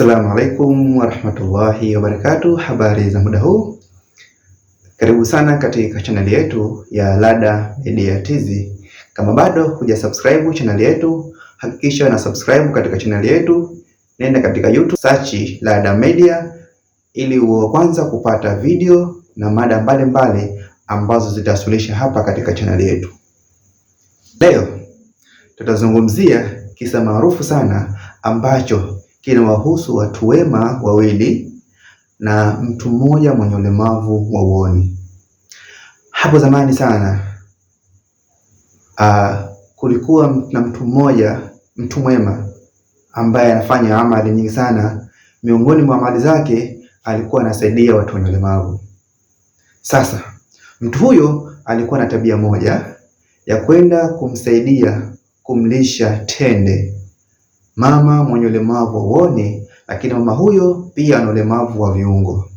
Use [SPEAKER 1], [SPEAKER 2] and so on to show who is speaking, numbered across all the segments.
[SPEAKER 1] Assalamu alaikum warahmatullahi wabarakatuh. Habari za muda huu, karibu sana katika chaneli yetu ya Lada Media TZ. Kama bado huja subscribe chaneli yetu, hakikisha na subscribe katika chaneli yetu. Nenda katika YouTube search Lada Media ili uwe kwanza kupata video na mada mbalimbali ambazo zitawasilisha hapa katika chaneli yetu. Leo tutazungumzia kisa maarufu sana ambacho kinawahusu watu wema wawili na mtu mmoja mwenye ulemavu wa uoni. Hapo zamani sana kulikuwa na mtu mwema ambaye anafanya amali nyingi sana. Miongoni mwa amali zake alikuwa anasaidia watu wenye ulemavu. Sasa mtu huyo alikuwa na tabia moja ya kwenda kumlisha tende mama mwenye ulemavu wa uoni, lakini mama huyo pia ana ulemavu wa viungo.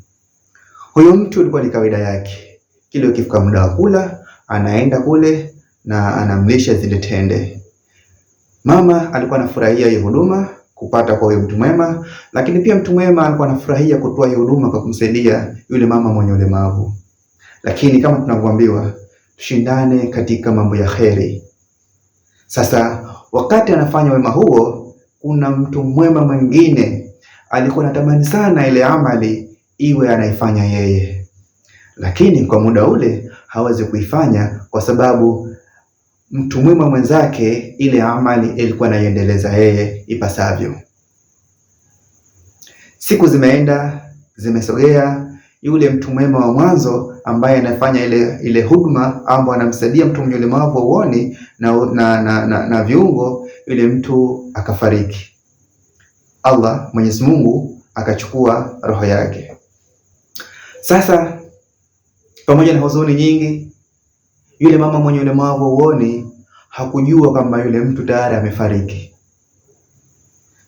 [SPEAKER 1] Huyo mtu ilikuwa ni kawaida yake, kile ukifika muda wa kula anaenda kule na anamlisha zile tende. Mama alikuwa anafurahia hiyo huduma kupata kwa huyo mtu mwema, lakini pia mtu mwema alikuwa anafurahia kutoa hiyo huduma kwa kumsaidia yule mama mwenye ulemavu. Lakini kama tunavyoambiwa, tushindane katika mambo ya kheri. Sasa wakati anafanya wema huo, kuna mtu mwema mwingine alikuwa anatamani sana ile amali iwe anaifanya yeye, lakini kwa muda ule hawezi kuifanya kwa sababu mtu mwema mwenzake ile amali ilikuwa anaiendeleza yeye ipasavyo. Siku zimeenda, zimesogea. Yule mtu mwema wa mwanzo ambaye anafanya ile huduma ambayo anamsaidia mtu mwenye ulemavu wa uoni na viungo, yule mtu akafariki. Allah Mwenyezi Mungu akachukua roho yake. Sasa pamoja na huzuni nyingi, yule mama mwenye ulemavu wa uoni hakujua kwamba yule mtu tayari amefariki.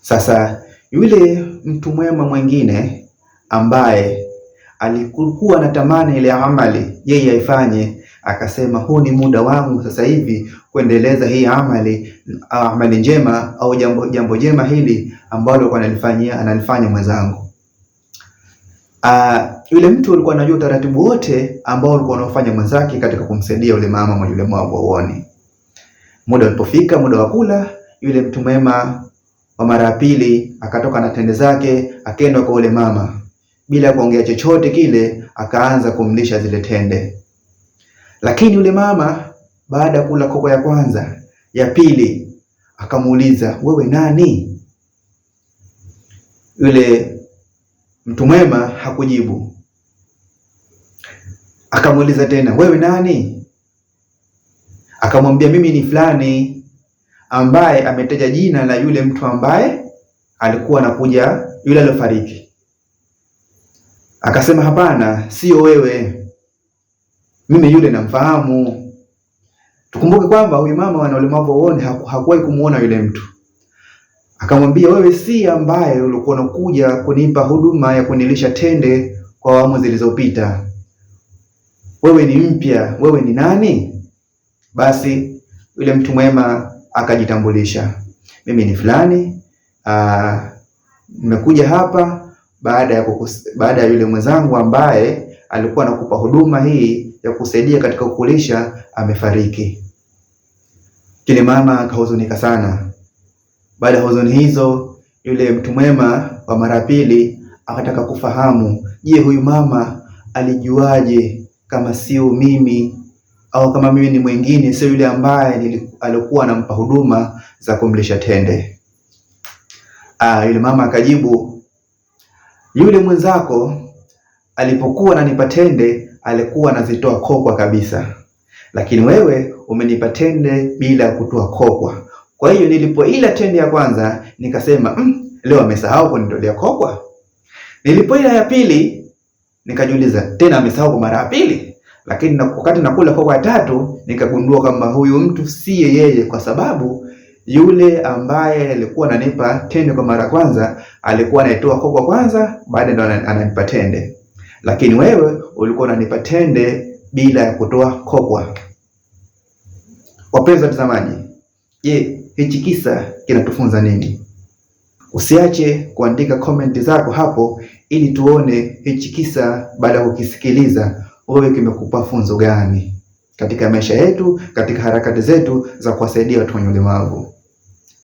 [SPEAKER 1] Sasa yule mtu mwema mwingine ambaye alikuwa anatamani ile amali yeye aifanye, akasema huu ni muda wangu sasa hivi kuendeleza hii amali njema au jambo jema hili ambalo analifanya mwenzangu. Yule mtu alikuwa anajua utaratibu wote ambao alikuwa anafanya mwenzake katika kumsaidia yule mama mwenye ulemavu wa uoni. Muda ulipofika, muda wa kula, yule mtu mwema wa mara ya pili akatoka na tende zake, akaenda kwa yule mama bila kuongea chochote kile, akaanza kumlisha zile tende. Lakini yule mama baada ya kula koko ya kwanza, ya pili, akamuuliza, wewe nani? Yule mtu mwema hakujibu. Akamuuliza tena, wewe nani? Akamwambia, mimi ni fulani, ambaye ametaja jina la yule mtu ambaye alikuwa anakuja, yule aliyofariki. Akasema, hapana, sio wewe, mimi yule namfahamu. Tukumbuke kwamba huyu mama ana ulemavu wa uoni hakuwahi kumuona yule mtu. Akamwambia, wewe si ambaye ulikuwa unakuja kunipa huduma ya kunilisha tende kwa awamu zilizopita, wewe ni mpya, wewe ni nani? Basi yule mtu mwema akajitambulisha, mimi ni fulani, nimekuja hapa baada ya yule mwenzangu ambaye alikuwa anakupa huduma hii ya kusaidia katika kukulisha amefariki. Kile mama akahuzunika sana. Baada ya huzuni hizo, yule mtu mwema wa mara pili akataka kufahamu, je, huyu mama alijuaje kama sio mimi, au kama mimi ni mwingine, sio yule ambaye alikuwa anampa huduma za kumlisha tende? Yule mama akajibu, yule mwenzako alipokuwa ananipa tende alikuwa anazitoa kokwa kabisa, lakini wewe umenipa tende bila kutoa kokwa. Kwa hiyo nilipoila tende ya kwanza nikasema, leo amesahau kunitolea kokwa. Nilipoila ya pili nikajiuliza, tena amesahau kwa mara ya pili. Lakini wakati nakula kokwa ya tatu nikagundua kwamba huyu mtu siye yeye, kwa sababu yule ambaye alikuwa ananipa tende kwa mara kwanza alikuwa anaitoa kokwa kwanza, baada ndo ananipa tende, lakini wewe ulikuwa unanipa tende bila ya kutoa kokwa. Wapenzi watazamaji, je, hichi kisa kinatufunza nini? Usiache kuandika comment zako hapo ili tuone hichi kisa baada ya kukisikiliza wewe kimekupa funzo gani katika maisha yetu, katika harakati zetu za kuwasaidia watu wenye ulemavu.